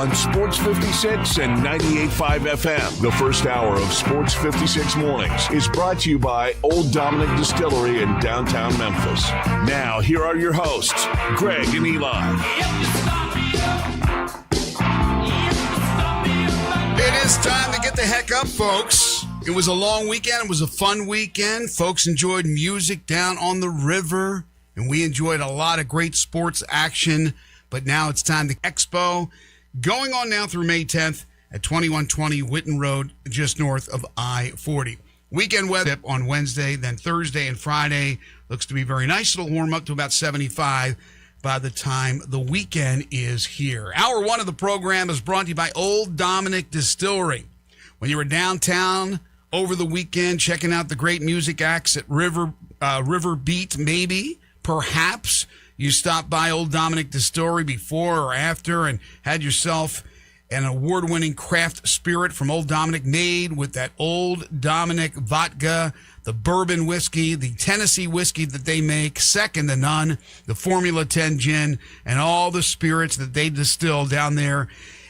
on Sports 56 and 98.5 FM. The first hour of Sports 56 Mornings is brought to you by Old Dominick Distillery in downtown Memphis. Now, here are your hosts, Greg and Eli. It is time to get the heck up, folks. It was a long weekend. It was a fun weekend. Folks enjoyed music down on the river, and we enjoyed a lot of great sports action. But now it's time to Expo, going on now through May 10th at 2120 Whitten Road, just north of I-40. Weekend weather on Wednesday, then Thursday and Friday. Looks to be very nice. It'll warm up to about 75 by the time the weekend is here. Hour one of the program is brought to you by Old Dominick Distillery. When you were downtown over the weekend, checking out the great music acts at River Beat, maybe, perhaps, you stopped by Old Dominick Distillery before or after and had yourself an award-winning craft spirit from Old Dominick made with that Old Dominick vodka, the bourbon whiskey, the Tennessee whiskey that they make, second to none, the Formula 10 gin, and all the spirits that they distill down there.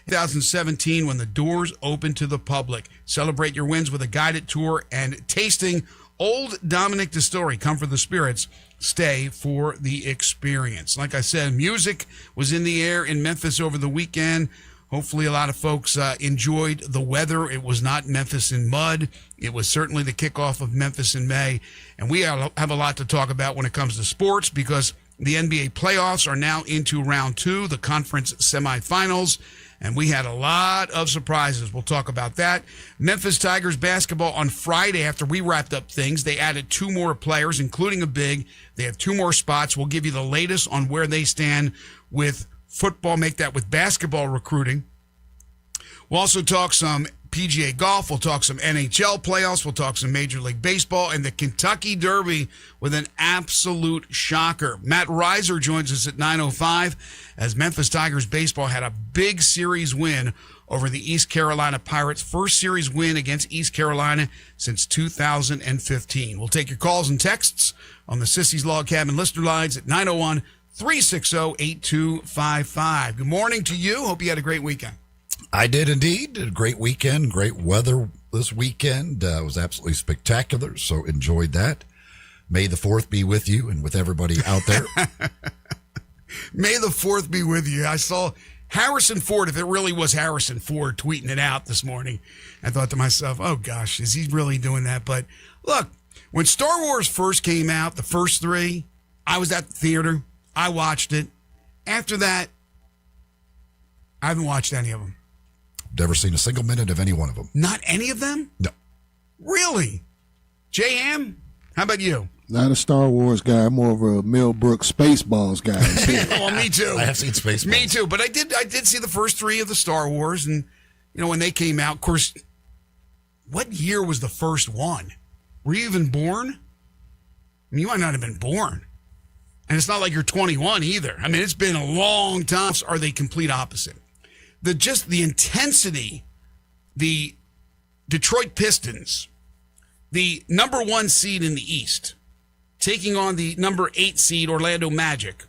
2017, when the doors open to the public. Celebrate your wins with a guided tour and tasting Old Dominick Distillery. Come for the spirits. Stay for the experience. Like I said, music was in the air in Memphis over the weekend. Hopefully a lot of folks enjoyed the weather. It was not Memphis in mud. It was certainly the kickoff of Memphis in May. And we have a lot to talk about when it comes to sports because the NBA playoffs are now into round two, the conference semifinals. And we had a lot of surprises. We'll talk about that. Memphis Tigers basketball on Friday after we wrapped up things. They added two more players, including a big. They have two more spots. We'll give you the latest on where they stand with football. Make that with basketball recruiting. We'll also talk some PGA golf. We'll talk some NHL playoffs. We'll talk some Major League Baseball and the Kentucky Derby with an absolute shocker. Matt Reiser joins us at 9:05 as Memphis Tigers baseball had a big series win over the East Carolina Pirates. First series win against East Carolina since 2015. We'll take your calls and texts on the Sissy's Log Cabin listener lines at 901-360-8255. Good morning to you. Hope you had a great weekend. I did indeed. A great weekend, great weather this weekend. It was absolutely spectacular, so enjoyed that. May the 4th be with you and with everybody out there. May the 4th be with you. I saw Harrison Ford, if it really was Harrison Ford, tweeting it out this morning. I thought to myself, oh gosh, is he really doing that? But look, when Star Wars first came out, the first three, I was at the theater. I watched it. After that, I haven't watched any of them. Never seen a single minute of any one of them. Not any of them? No. Really? J.M., how about you? Not a Star Wars guy. I'm more of a Mel Brooks Spaceballs guy. Well, me too. I have seen Spaceballs. Me too, but I did see the first three of the Star Wars, and when they came out, of course, what year was the first one? Were you even born? I mean, you might not have been born. And it's not like you're 21 either. I mean, it's been a long time. Are they complete opposite? The intensity, the Detroit Pistons, the number 1 seed in the East, taking on the number 8 seed Orlando Magic,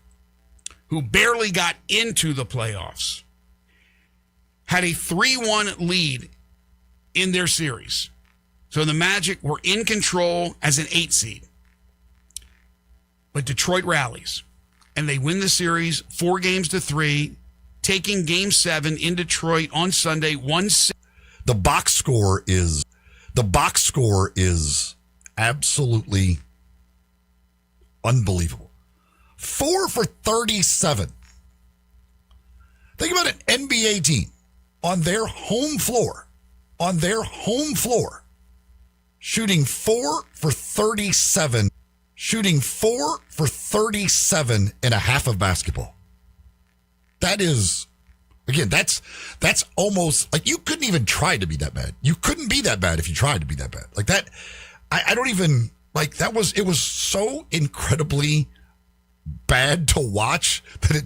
who barely got into the playoffs, had a 3-1 lead in their series. So the Magic were in control as an 8 seed. But Detroit rallies, and they win the series 4-3, taking Game 7 in Detroit on Sunday, 1-6. The box score is absolutely unbelievable. 4 for 37. Think about an NBA team on their home floor, shooting 4 for 37, shooting 4 for 37 in a half of basketball. That is, again, that's almost like you couldn't even try to be that bad. You couldn't be that bad if you tried to be that bad. Like that, I don't even, like it was so incredibly bad to watch that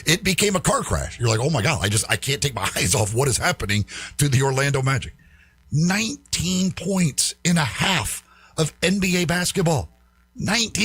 it became a car crash. You're like, oh my God, I can't take my eyes off what is happening to the Orlando Magic. 19 points in a half of NBA basketball. 19.